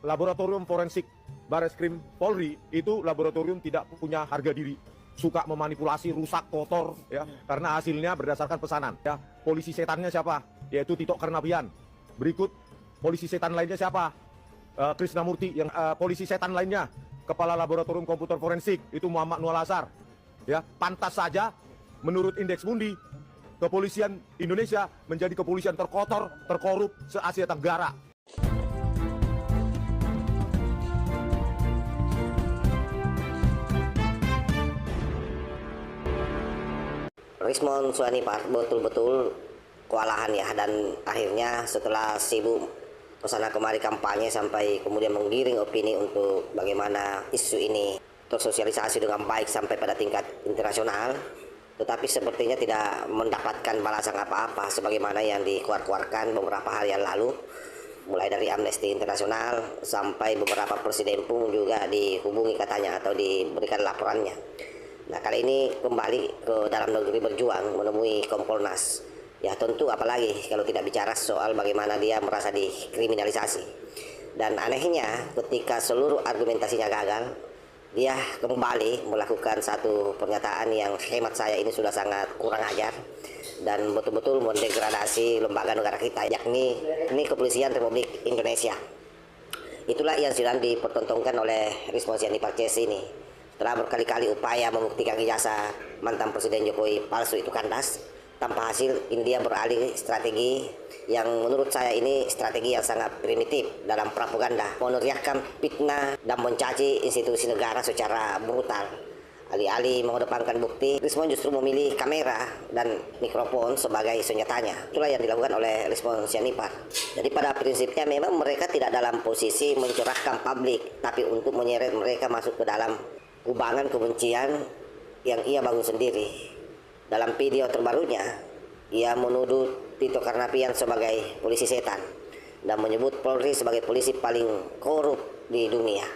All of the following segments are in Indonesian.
laboratorium forensik Bareskrim Polri itu laboratorium tidak punya harga diri, suka memanipulasi, rusak, kotor, ya, karena hasilnya berdasarkan pesanan. Ya, polisi setannya siapa? Yaitu Tito Karnavian. Berikut polisi setan lainnya siapa? Krisnamurti. Yang polisi setan lainnya, kepala laboratorium komputer forensik itu Muhammad Nual Azhar. Ya, pantas saja menurut Indeks Mundi kepolisian Indonesia menjadi kepolisian terkotor, terkorup se-Asia Tenggara. Rismon Syanipa betul-betul kewalahan ya, dan akhirnya setelah sibuk kesana kemari kampanye sampai kemudian menggiring opini untuk bagaimana isu ini tersosialisasi dengan baik sampai pada tingkat internasional, tetapi sepertinya tidak mendapatkan balasan apa-apa sebagaimana yang dikeluarkan beberapa hari yang lalu, mulai dari Amnesty Internasional sampai beberapa presiden pun juga dihubungi katanya atau diberikan laporannya. Nah, kali ini kembali ke dalam negeri berjuang menemui Kompolnas. Ya tentu apalagi kalau tidak bicara soal bagaimana dia merasa dikriminalisasi. Dan anehnya ketika seluruh argumentasinya gagal, dia kembali melakukan satu pernyataan yang hemat saya ini sudah sangat kurang ajar dan betul-betul mendegradasi lembaga negara kita, yakni ini Kepolisian Republik Indonesia. Itulah yang sedang dipertontonkan oleh Rismon Syanipa ini. Setelah berkali-kali upaya membuktikan ijazah mantan Presiden Jokowi palsu itu kandas, tanpa hasil India beralih strategi yang menurut saya ini strategi yang sangat primitif dalam propaganda, meneriakkan fitnah dan mencaci institusi negara secara brutal. Alih-alih mengedepankan bukti, Rismon justru memilih kamera dan mikrofon sebagai senjatanya. Itulah yang dilakukan oleh Rismon Syanipa. Jadi pada prinsipnya memang mereka tidak dalam posisi mencerahkan publik, tapi untuk menyeret mereka masuk ke dalam kubangan kebencian yang ia bangun sendiri. Dalam video terbarunya, ia menuduh Tito Karnavian sebagai polisi setan dan menyebut Polri sebagai polisi paling korup di dunia.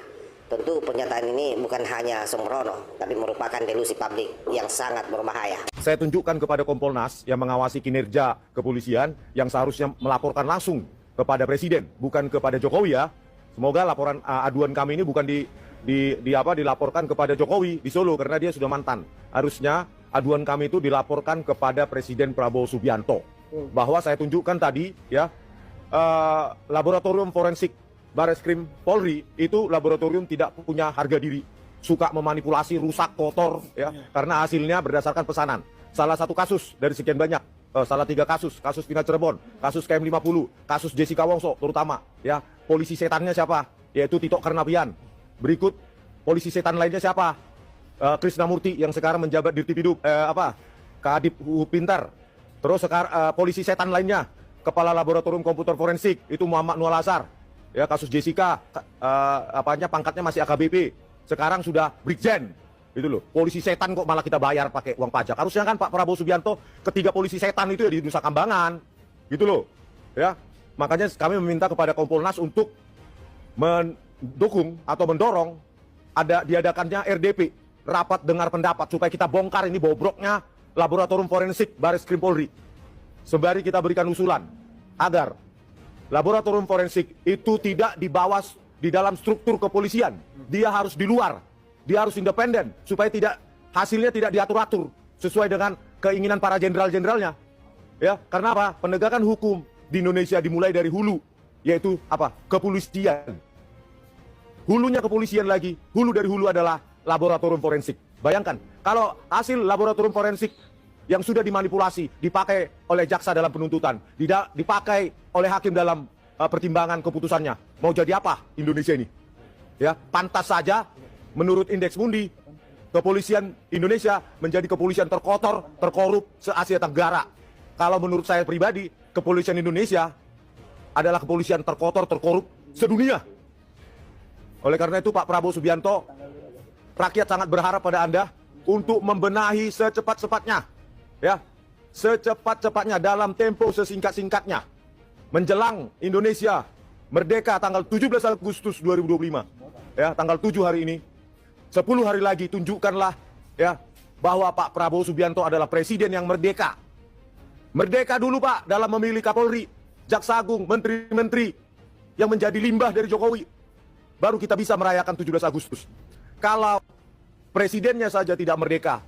Tentu pernyataan ini bukan hanya sembrono, tapi merupakan delusi publik yang sangat berbahaya. Saya tunjukkan kepada Kompolnas yang mengawasi kinerja kepolisian yang seharusnya melaporkan langsung kepada Presiden, bukan kepada Jokowi ya. Semoga laporan aduan kami ini bukan dilaporkan kepada Jokowi di Solo karena dia sudah mantan. Harusnya aduan kami itu dilaporkan kepada Presiden Prabowo Subianto. Bahwa saya tunjukkan tadi ya, laboratorium forensik Bareskrim Polri itu laboratorium tidak punya harga diri, suka memanipulasi, rusak, kotor ya, karena hasilnya berdasarkan pesanan. Salah satu kasus dari sekian banyak, salah 3 kasus Vina Cirebon, kasus KM50, kasus Jessica Wongso terutama ya. Polisi setannya siapa? Yaitu Tito Karnavian. Berikut polisi setan lainnya siapa? Krisnamurti yang sekarang menjabat Dirtipidum Kadip Pintar. Terus sekarang polisi setan lainnya, kepala laboratorium komputer forensik itu Muhammad Nual Azhar. Ya, kasus Jessica pangkatnya masih AKBP. Sekarang sudah Brigjen. Itu loh. Polisi setan kok malah kita bayar pakai uang pajak. Harusnya kan Pak Prabowo Subianto ketiga polisi setan itu ya di Nusa Kambangan. Gitu loh. Ya. Makanya kami meminta kepada Kompolnas untuk mendukung atau mendorong diadakannya RDP, rapat dengar pendapat, supaya kita bongkar ini bobroknya laboratorium forensik Bareskrim Polri. Sembari kita berikan usulan agar laboratorium forensik itu tidak dibawa di dalam struktur kepolisian. Dia harus di luar, dia harus independen supaya hasilnya tidak diatur-atur sesuai dengan keinginan para jenderal-jenderalnya. Ya, karena apa? Penegakan hukum di Indonesia dimulai dari hulu, yaitu kepolisian. Hulunya kepolisian lagi, hulu dari hulu adalah laboratorium forensik. Bayangkan, kalau hasil laboratorium forensik yang sudah dimanipulasi, dipakai oleh jaksa dalam penuntutan, dipakai oleh hakim dalam pertimbangan keputusannya, mau jadi apa Indonesia ini? Ya, pantas saja menurut Indeks Mundi, kepolisian Indonesia menjadi kepolisian terkotor, terkorup se-Asia Tenggara. Kalau menurut saya pribadi, kepolisian Indonesia adalah kepolisian terkotor, terkorup sedunia. Oleh karena itu Pak Prabowo Subianto, rakyat sangat berharap pada Anda untuk membenahi secepat-cepatnya, ya, secepat-cepatnya dalam tempo sesingkat-singkatnya menjelang Indonesia merdeka tanggal 17 Agustus 2025. Ya, tanggal 7 hari ini. 10 hari lagi tunjukkanlah ya bahwa Pak Prabowo Subianto adalah presiden yang merdeka. Merdeka dulu Pak dalam memilih Kapolri, Jaksa Agung, menteri-menteri. yang menjadi limbah dari Jokowi. Baru kita bisa merayakan 17 Agustus. Kalau presidennya saja tidak merdeka,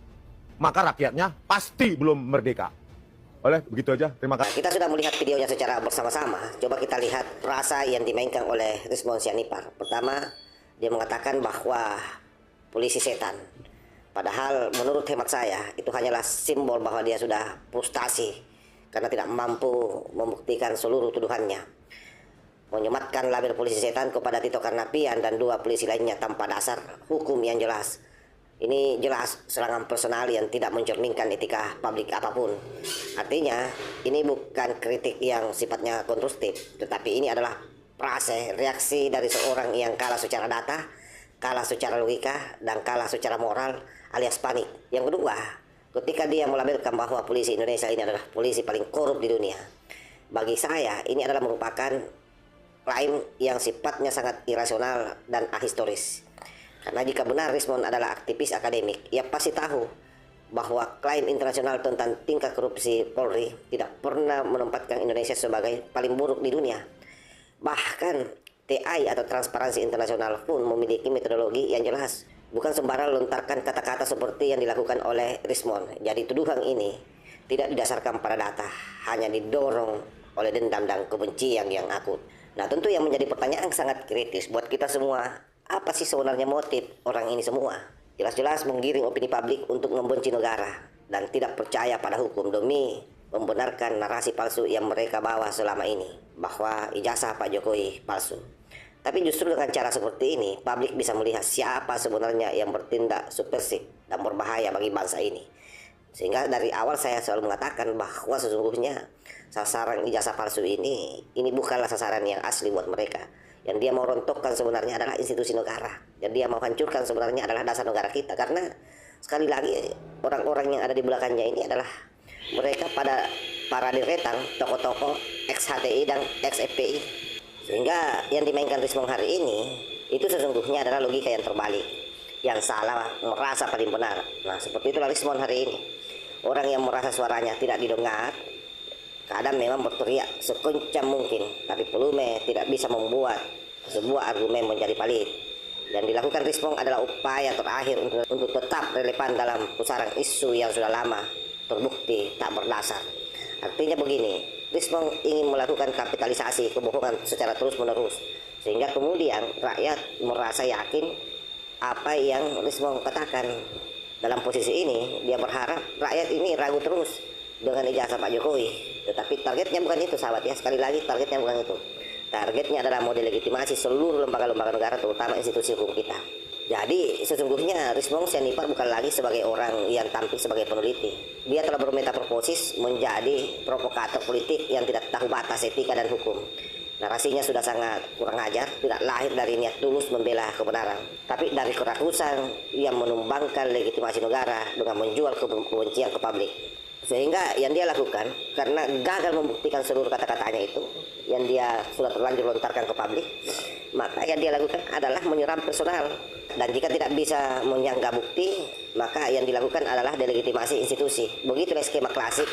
maka rakyatnya pasti belum merdeka. Oleh begitu aja, terima kasih. Nah, kita sudah melihat videonya secara bersama-sama. Coba kita lihat frasa yang dimainkan oleh Rismon Sianipar. Pertama, dia mengatakan bahwa polisi setan. Padahal menurut hemat saya, itu hanyalah simbol bahwa dia sudah frustasi karena tidak mampu membuktikan seluruh tuduhannya. Menyematkan label polisi setan kepada Tito Karnavian dan 2 polisi lainnya tanpa dasar hukum yang jelas. Ini jelas serangan personal yang tidak mencerminkan etika publik apapun. Artinya, ini bukan kritik yang sifatnya konstruktif, tetapi ini adalah frase reaksi dari seorang yang kalah secara data, kalah secara logika, dan kalah secara moral alias panik. Yang kedua, ketika dia melabelkan bahwa polisi Indonesia ini adalah polisi paling korup di dunia. Bagi saya, ini adalah merupakan klaim yang sifatnya sangat irasional dan ahistoris. Karena jika benar Rismon adalah aktivis akademik, ia pasti tahu bahwa klaim internasional tentang tingkat korupsi Polri tidak pernah menempatkan Indonesia sebagai paling buruk di dunia. Bahkan TI atau Transparansi Internasional pun memiliki metodologi yang jelas. Bukan sembarang lontarkan kata-kata seperti yang dilakukan oleh Rismon. Jadi tuduhan ini tidak didasarkan pada data, hanya didorong oleh dendam dan kebencian yang akut. Nah, tentu yang menjadi pertanyaan sangat kritis buat kita semua, apa sih sebenarnya motif orang ini semua? Jelas-jelas menggiring opini publik untuk membenci negara dan tidak percaya pada hukum demi membenarkan narasi palsu yang mereka bawa selama ini, bahwa ijazah Pak Jokowi palsu. Tapi justru dengan cara seperti ini, publik bisa melihat siapa sebenarnya yang bertindak subversif dan berbahaya bagi bangsa ini. Sehingga dari awal saya selalu mengatakan bahwa sesungguhnya sasaran ijazah palsu ini bukanlah sasaran yang asli buat mereka. Yang dia mau rontokkan sebenarnya adalah institusi negara. Yang dia mau hancurkan sebenarnya adalah dasar negara kita. Karena sekali lagi orang-orang yang ada di belakangnya ini adalah mereka para diretang, tokoh-tokoh ex-HTI dan ex-FPI. Sehingga yang dimainkan Rismon hari ini itu sesungguhnya adalah logika yang terbalik. Yang salah merasa paling benar. Nah, seperti itulah Rismon hari ini. Orang yang merasa suaranya tidak didengar kadang memang berteriak sekencang mungkin, tapi pelume tidak bisa membuat sebuah argumen menjadi valid. Dan dilakukan Rismon adalah upaya terakhir untuk tetap relevan dalam pusaran isu yang sudah lama terbukti tak berdasar. Artinya begini, Rismon ingin melakukan kapitalisasi kebohongan secara terus-menerus, sehingga kemudian rakyat merasa yakin apa yang Rismon katakan. Dalam posisi ini, dia berharap rakyat ini ragu terus dengan ijazah Pak Jokowi. Tetapi targetnya bukan itu, sahabat ya. Sekali lagi, targetnya bukan itu. Targetnya adalah model legitimasi seluruh lembaga-lembaga negara, terutama institusi hukum kita. Jadi, sesungguhnya Rismon Sianipar bukan lagi sebagai orang yang tampil sebagai peneliti. Dia telah bermetamorfosis menjadi provokator politik yang tidak tahu batas etika dan hukum. Narasinya sudah sangat kurang ajar, tidak lahir dari niat tulus membela kebenaran, tapi dari kerakusan yang menumbangkan legitimasi negara dengan menjual kebencian ke publik. Sehingga yang dia lakukan, karena gagal membuktikan seluruh kata-katanya itu, yang dia sudah terlanjur lontarkan ke publik, maka yang dia lakukan adalah menyerang personal. Dan jika tidak bisa menyangga bukti, maka yang dilakukan adalah delegitimasi institusi. Begitulah skema klasik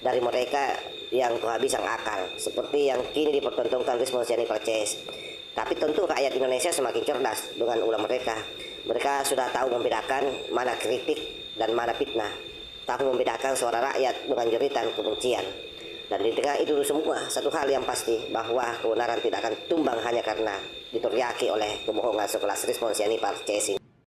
dari mereka yang kehabisan akal, seperti yang kini dipertontonkan Rismon Sianipar CS. Tapi tentu rakyat Indonesia semakin cerdas dengan ulah mereka. Mereka sudah tahu membedakan mana kritik dan mana fitnah, tahu membedakan suara rakyat dengan jeritan kebencian. Dan di tengah itu semua, satu hal yang pasti, bahwa kebenaran tidak akan tumbang hanya karena diteriaki oleh kebohongan sekelas Rismon Sianipar CS.